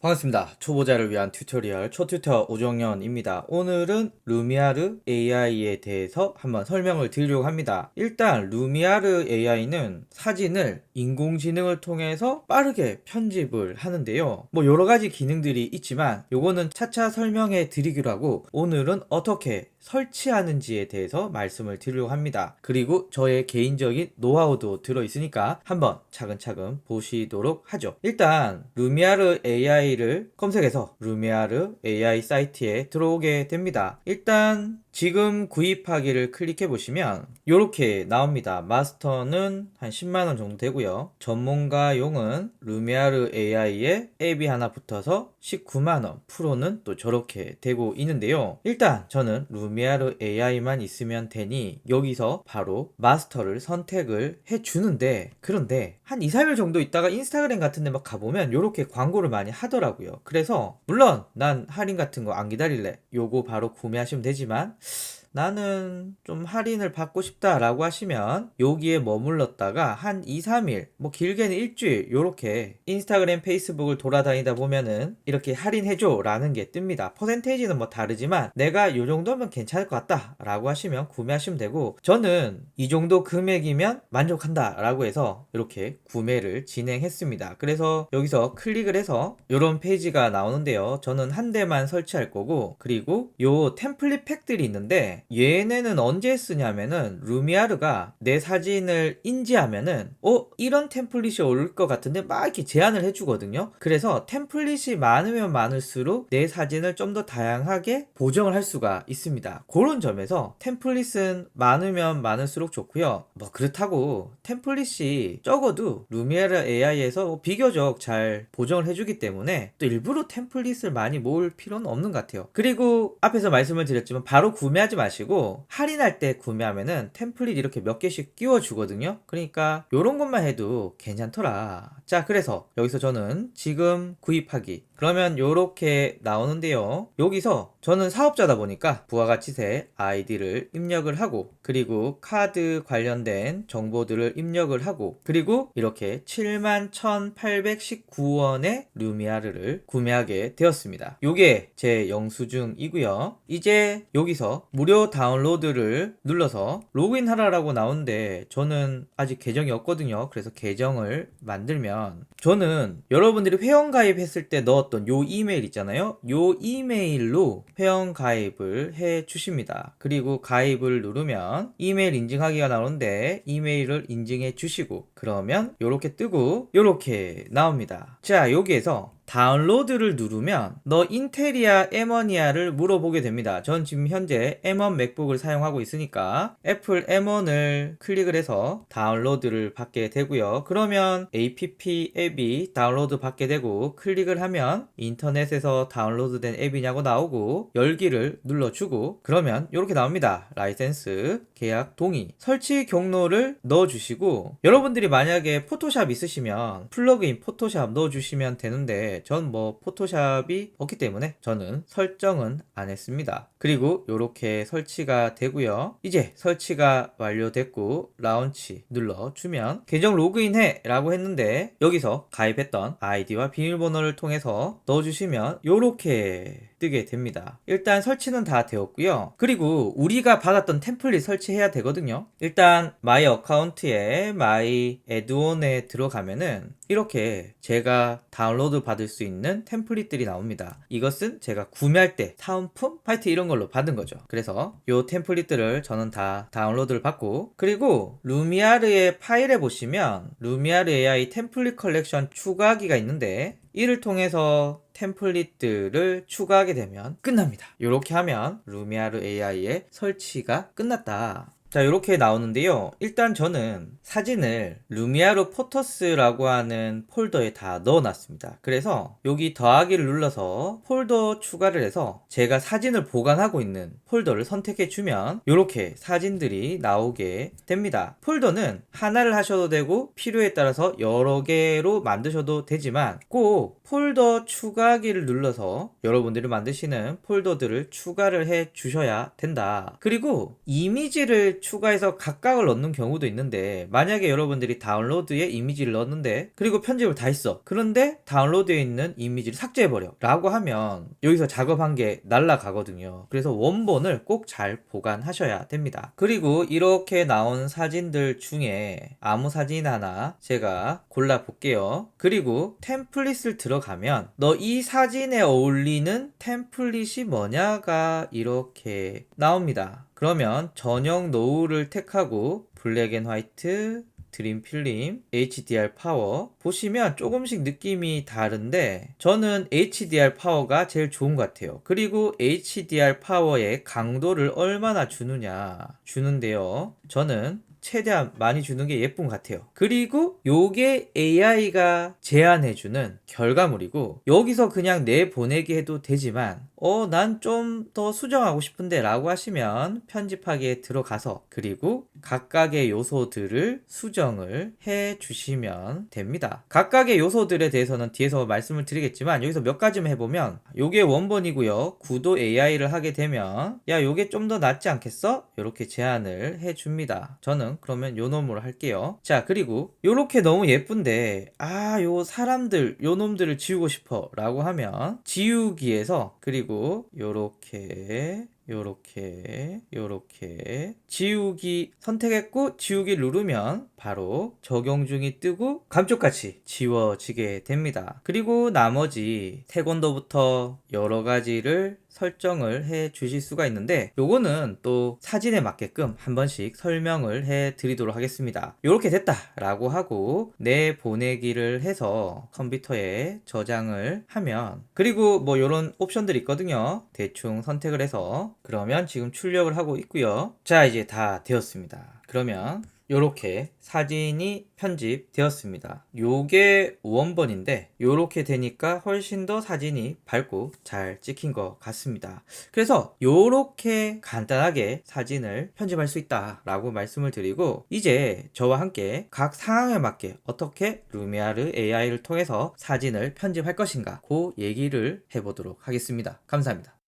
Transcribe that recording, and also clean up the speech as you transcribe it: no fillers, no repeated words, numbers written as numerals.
반갑습니다. 초보자를 위한 튜토리얼 초튜터 오정연입니다. 오늘은 루미아르 AI에 대해서 한번 설명을 드리려고 합니다. 일단 루미아르 AI는 사진을 인공지능을 통해서 빠르게 편집을 하는데요. 뭐 여러가지 기능들이 있지만 요거는 차차 설명해 드리기로 하고, 오늘은 어떻게 설치하는지에 대해서 말씀을 드리려고 합니다. 그리고 저의 개인적인 노하우도 들어있으니까 한번 차근차근 보시도록 하죠. 일단 루미아르 AI를 검색해서 루미아르 AI 사이트에 들어오게 됩니다. 일단 지금 구입하기를 클릭해 보시면 이렇게 나옵니다. 마스터는 한 10만원 정도 되고요. 전문가용은 루미아르 AI에 앱이 하나 붙어서 19만원, 프로는 또 저렇게 되고 있는데요. 일단 저는 루미아르 AI만 있으면 되니 여기서 바로 마스터를 선택을 해주는데, 그런데 한 2, 3일 정도 있다가 인스타그램 같은 데 막 가보면 이렇게 광고를 많이 하더라고요. 그래서 물론 난 할인 같은 거 안 기다릴래, 요거 바로 구매하시면 되지만 나는 좀 할인을 받고 싶다 라고 하시면 여기에 머물렀다가 한 2, 3일, 뭐 길게는 일주일, 요렇게 인스타그램 페이스북을 돌아다니다 보면은 이렇게 할인해줘 라는 게 뜹니다. 퍼센테이지는 뭐 다르지만 내가 요 정도면 괜찮을 것 같다 라고 하시면 구매하시면 되고, 저는 이 정도 금액이면 만족한다 라고 해서 이렇게 구매를 진행했습니다. 그래서 여기서 클릭을 해서 이런 페이지가 나오는데요. 저는 한 대만 설치할 거고, 그리고 요 템플릿 팩들이 있는데 얘네는 언제 쓰냐면은 루미아르가 내 사진을 인지하면은 이런 템플릿이 올 것 같은데 막 이렇게 제안을 해주거든요. 그래서 템플릿이 많으면 많을수록 내 사진을 좀 더 다양하게 보정을 할 수가 있습니다. 그런 점에서 템플릿은 많으면 많을수록 좋고요. 뭐 그렇다고 템플릿이 적어도 루미아르 AI에서 비교적 잘 보정을 해주기 때문에 또 일부러 템플릿을 많이 모을 필요는 없는 것 같아요. 그리고 앞에서 말씀을 드렸지만 바로 구매하지 마시고 할인할 때 구매하면은 템플릿 이렇게 몇 개씩 끼워 주거든요. 그러니까 요런 것만 해도 괜찮더라. 자, 그래서 여기서 저는 지금 구입하기, 그러면 요렇게 나오는데요. 여기서 저는 사업자다 보니까 부가가치세 아이디를 입력을 하고, 그리고 카드 관련된 정보들을 입력을 하고, 그리고 이렇게 71,819원의 루미아르를 구매하게 되었습니다. 요게 제 영수증이고요. 이제 여기서 무료 다운로드를 눌러서 로그인 하라라고 나오는데 저는 아직 계정이 없거든요. 그래서 계정을 만들면, 저는 여러분들이 회원가입했을 때 넣었던 요 이메일 있잖아요. 요 이메일로 회원가입을 해 주십니다. 그리고 가입을 누르면 이메일 인증하기가 나오는데 이메일을 인증해 주시고, 그러면 요렇게 뜨고 요렇게 나옵니다. 자, 여기에서 다운로드를 누르면 너 인텔이야 M1이야를 물어보게 됩니다. 전 지금 현재 M1 맥북을 사용하고 있으니까 애플 M1을 클릭을 해서 다운로드를 받게 되고요. 그러면 app 앱이 다운로드 받게 되고, 클릭을 하면 인터넷에서 다운로드된 앱이냐고 나오고 열기를 눌러주고, 그러면 이렇게 나옵니다. 라이센스, 계약 동의, 설치 경로를 넣어주시고, 여러분들이 만약에 포토샵 있으시면 플러그인 포토샵 넣어주시면 되는데 전 뭐 포토샵이 없기 때문에 저는 설정은 안 했습니다. 그리고 이렇게 설치가 되고요. 이제 설치가 완료됐고 라운치 눌러주면 계정 로그인해 라고 했는데 여기서 가입했던 아이디와 비밀번호를 통해서 넣어주시면 이렇게 뜨게 됩니다. 일단 설치는 다 되었고요. 그리고 우리가 받았던 템플릿 설치해야 되거든요. 일단 마이 어카운트에 마이 애드온에 들어가면은 이렇게 제가 다운로드 받을 수 있는 템플릿들이 나옵니다. 이것은 제가 구매할 때 사은품? 하여튼 이런 걸로 받은 거죠. 그래서 요 템플릿들을 저는 다 다운로드를 받고, 그리고 루미아르의 파일에 보시면 루미아르 AI 템플릿 컬렉션 추가하기가 있는데 이를 통해서 템플릿들을 추가하게 되면 끝납니다. 이렇게 하면 루미아르 AI의 설치가 끝났다. 자, 이렇게 나오는데요. 일단 저는 사진을 루미아르 포토스라고 하는 폴더에 다 넣어놨습니다. 그래서 여기 더하기를 눌러서 폴더 추가를 해서 제가 사진을 보관하고 있는 폴더를 선택해주면 이렇게 사진들이 나오게 됩니다. 폴더는 하나를 하셔도 되고 필요에 따라서 여러 개로 만드셔도 되지만 꼭 폴더 추가하기를 눌러서 여러분들이 만드시는 폴더들을 추가를 해 주셔야 된다. 그리고 이미지를 이렇게 추가해서 각각을 넣는 경우도 있는데, 만약에 여러분들이 다운로드에 이미지를 넣었는데 그리고 편집을 다 했어. 그런데 다운로드에 있는 이미지를 삭제해버려 라고 하면 여기서 작업한 게 날라가거든요. 그래서 원본을 꼭 잘 보관하셔야 됩니다. 그리고 이렇게 나온 사진들 중에 아무 사진 하나 제가 골라 볼게요. 그리고 템플릿을 들어가면 너 이 사진에 어울리는 템플릿이 뭐냐가 이렇게 나옵니다. 그러면 전용 노후를 택하고 블랙 앤 화이트, 드림 필름, HDR 파워 보시면 조금씩 느낌이 다른데 저는 HDR 파워가 제일 좋은 것 같아요. 그리고 HDR 파워의 강도를 얼마나 주는데요. 저는 최대한 많이 주는 게 예쁜 것 같아요. 그리고 요게 AI가 제안해주는 결과물이고, 여기서 그냥 내보내기 해도 되지만 난 좀 더 수정하고 싶은데 라고 하시면 편집하기에 들어가서 그리고 각각의 요소들을 수정을 해 주시면 됩니다. 각각의 요소들에 대해서는 뒤에서 말씀을 드리겠지만 여기서 몇 가지만 해보면, 요게 원본이고요. 구도 AI를 하게 되면 야 요게 좀 더 낫지 않겠어? 이렇게 제안을 해 줍니다. 저는 그러면 요 놈으로 할게요. 자, 그리고 요렇게 너무 예쁜데 요 사람들 요 놈들을 지우고 싶어 라고 하면 지우기에서, 그리고 요렇게 지우기 선택했고 지우기 누르면 바로 적용 중이 뜨고 감쪽같이 지워지게 됩니다. 그리고 나머지 태권도부터 여러 가지를 설정을 해 주실 수가 있는데, 요거는 또 사진에 맞게끔 한 번씩 설명을 해 드리도록 하겠습니다. 요렇게 됐다 라고 하고 내보내기를 해서 컴퓨터에 저장을 하면, 그리고 뭐 요런 옵션들이 있거든요. 대충 선택을 해서 그러면 지금 출력을 하고 있고요. 자, 이제 다 되었습니다. 그러면 요렇게 사진이 편집되었습니다. 요게 원본인데 요렇게 되니까 훨씬 더 사진이 밝고 잘 찍힌 것 같습니다. 그래서 요렇게 간단하게 사진을 편집할 수 있다 라고 말씀을 드리고, 이제 저와 함께 각 상황에 맞게 어떻게 루미아르 AI를 통해서 사진을 편집할 것인가 그 얘기를 해보도록 하겠습니다. 감사합니다.